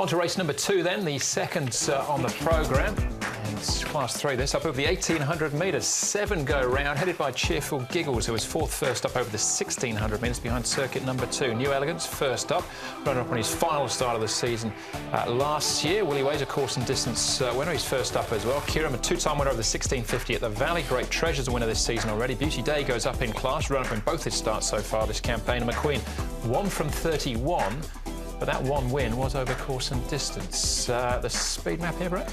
On to race number 2 then, the second on the programme. And Class 3, this up over the 1,800 metres. 7 go round, headed by Cheerful Giggles, who was 4th first up over the 1,600 metres behind circuit number 2. New Elegance first up, runner up on his final start of the season last year. Willie Way's a course and distance winner, he's first up as well. Kieran, a 2-time winner of the 1650 at the Valley. Great Treasure's a winner this season already. Beauty Day goes up in class, run up in both his starts so far this campaign. And McQueen, 1 from 31. But that one win was over course and distance. The speed map here, Brett?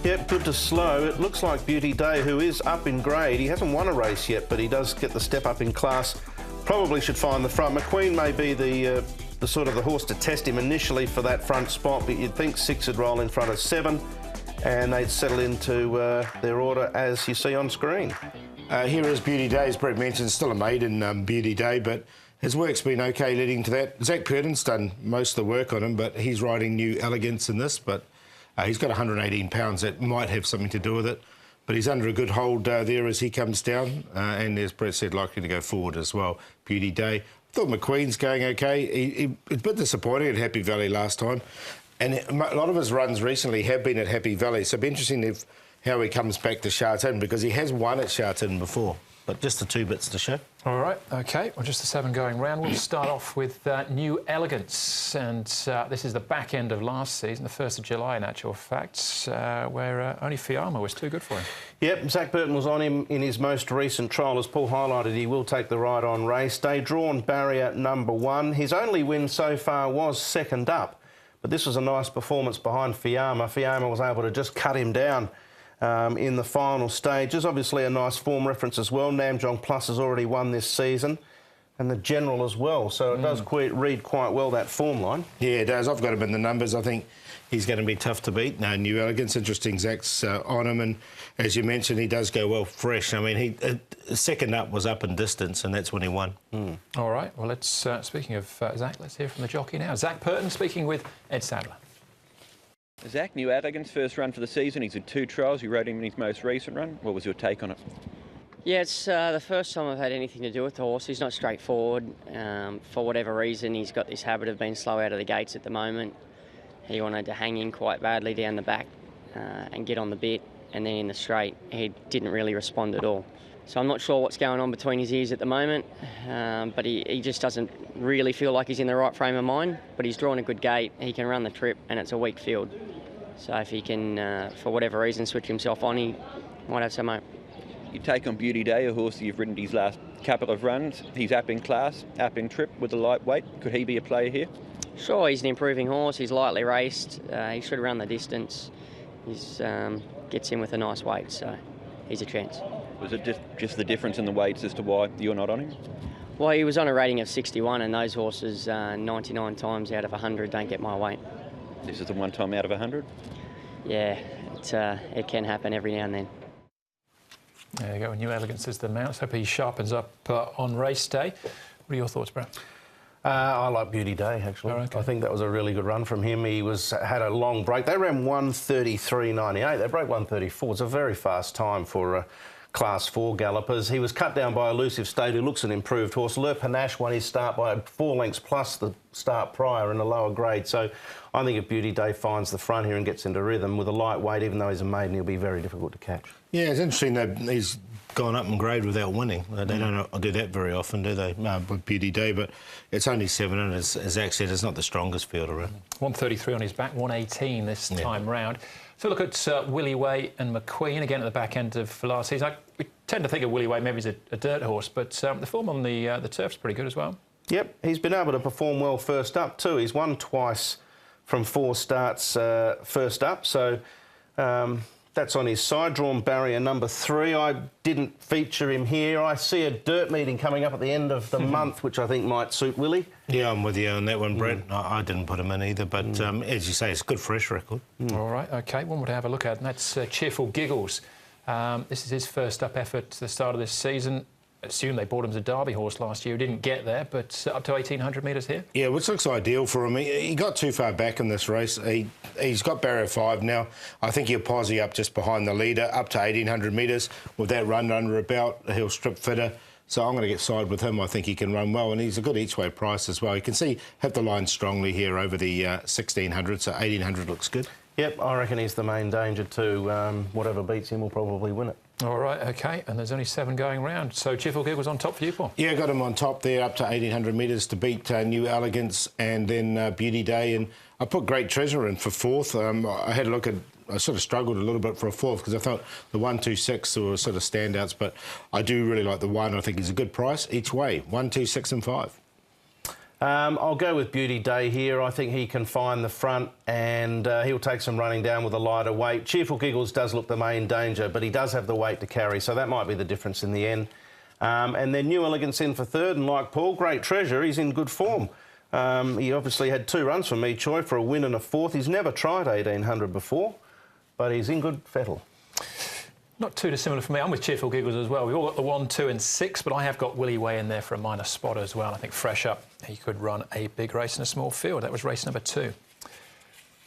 Yep, good to slow. It looks like Beauty Day, who is up in grade. He hasn't won a race yet, but he does get the step up in class. Probably should find the front. McQueen may be the sort of the horse to test him initially for that front spot, but you'd think 6 would roll in front of 7, and they'd settle into their order as you see on screen. Here is Beauty Day, as Brett mentioned, still a maiden Beauty Day, but his work's been OK leading to that. Zach Purden's done most of the work on him, but he's riding New Elegance in this, but he's got 118 pounds. That might have something to do with it, but he's under a good hold there as he comes down, and as Brett said, likely to go forward as well. Beauty Day. I thought McQueen's going OK. It's a bit disappointing at Happy Valley last time, and a lot of his runs recently have been at Happy Valley, so it'll be interesting if how he comes back to Sha Tin, because he has won at Sha Tin before. But just the 2 bits to show. All right, OK. Well, just the 7 going round. We'll start off with New Elegance. And this is the back end of last season, the 1st of July, in actual fact, where only Fiamma was too good for him. Yep, Zach Burton was on him in his most recent trial. As Paul highlighted, he will take the ride on race day. Drawn barrier number 1. His only win so far was 2nd up. But this was a nice performance behind Fiamma. Fiamma was able to just cut him down in the final stages. Obviously a nice form reference as well. Namjong Plus has already won this season, and the General as well. So it does read quite well, that form line. Yeah, it does. I've got him in the numbers. I think he's going to be tough to beat. No, New Elegance, interesting. Zach's on him, and as you mentioned, he does go well fresh. I mean, he 2nd up was up in distance, and that's when he won. All right. Well, let's speaking of Zach, let's hear from the jockey now. Zach Purton speaking with Ed Sadler. Zach, New Elegance, first run for the season. He's had 2 trials. You rode him in his most recent run. What was your take on it? Yeah, it's the first time I've had anything to do with the horse. He's not straightforward. For whatever reason, he's got this habit of being slow out of the gates at the moment. He wanted to hang in quite badly down the back and get on the bit, and then in the straight, he didn't really respond at all. So I'm not sure what's going on between his ears at the moment, but he just doesn't really feel like he's in the right frame of mind. But he's drawn a good gate, he can run the trip, and it's a weak field. So if he can, for whatever reason, switch himself on, he might have some hope. You take on Beauty Day, a horse that you've ridden his last couple of runs. He's up in class, up in trip with a lightweight. Could he be a player here? Sure, he's an improving horse. He's lightly raced. He should run the distance. He's gets in with a nice weight, so he's a chance. Was it just the difference in the weights as to why you're not on him? Well, he was on a rating of 61, and those horses 99 times out of 100 don't get my weight. This is the 1 time out of 100? Yeah, it can happen every now and then. There you go. New Elegance is the mount. Let's hope he sharpens up on race day. What are your thoughts, Brett? I like Beauty Day, actually. Oh, okay. I think that was a really good run from him. He had a long break. They ran 1:33.98. They broke 1:34. It's a very fast time for Class 4 gallopers. He was cut down by Elusive State, who looks an improved horse. Le Panache won his start by 4 lengths plus the start prior in a lower grade. So I think if Beauty Day finds the front here and gets into rhythm with a lightweight, even though he's a maiden, he'll be very difficult to catch. Yeah, it's interesting that he's gone up in grade without winning. They don't do that very often, do they, with Beauty Day? But it's only 7, and as Zach said, it's not the strongest field around. 133 on his back, 118 this time round. So look at Willie Way and McQueen, again at the back end of last season. We tend to think of Willie Way maybe as a dirt horse, but the form on the turf's pretty good as well. Yep, he's been able to perform well first up too. He's won twice from 4 starts first up, so that's on his side. Drawn barrier number 3. I didn't feature him here. I see a dirt meeting coming up at the end of the month, which I think might suit Willie. Yeah, I'm with you on that one, Brett. I didn't put him in either, but as you say, it's a good fresh record. All right, OK, one more to have a look at, and that's Cheerful Giggles. This is his first up effort at the start of this season. Assume they bought him as a Derby horse last year. He didn't get there, but up to 1,800 metres here. Yeah, which looks ideal for him. He got too far back in this race. He's got barrier 5 now. I think he'll posse up just behind the leader, up to 1,800 metres. With that run under a belt, he'll strip fitter. So I'm going to get side with him. I think he can run well, and he's a good each-way price as well. You can see hit the line strongly here over the 1600, so 1800 looks good. Yep, I reckon he's the main danger too. Whatever beats him will probably win it. All right, OK, and there's only 7 going round. So Cheerful Giggles on top for you, Paul? Yeah, got him on top there, up to 1800 metres to beat New Elegance and then Beauty Day. And I put Great Treasure in for 4th. I had a look at, I sort of struggled a little bit for a 4th because I thought the 1, 2, 6 were sort of standouts, but I do really like the 1. I think he's a good price each way, 1, 2, 6 and 5. I'll go with Beauty Day here. I think he can find the front and he'll take some running down with a lighter weight. Cheerful Giggles does look the main danger, but he does have the weight to carry, so that might be the difference in the end. And then New Elegance in for 3rd, and like Paul, Great Treasure, he's in good form. He obviously had 2 runs from each choice for a win and a 4th. He's never tried 1800 before, but he's in good fettle. Not too dissimilar for me. I'm with Cheerful Giggles as well. We've all got the 1, 2 and 6, but I have got Willie Way in there for a minor spot as well. I think fresh up, he could run a big race in a small field. That was race number 2.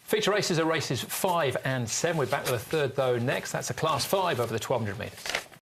Feature races are races 5 and 7. We're back with a 3rd, though, next. That's a Class 5 over the 1200 metres.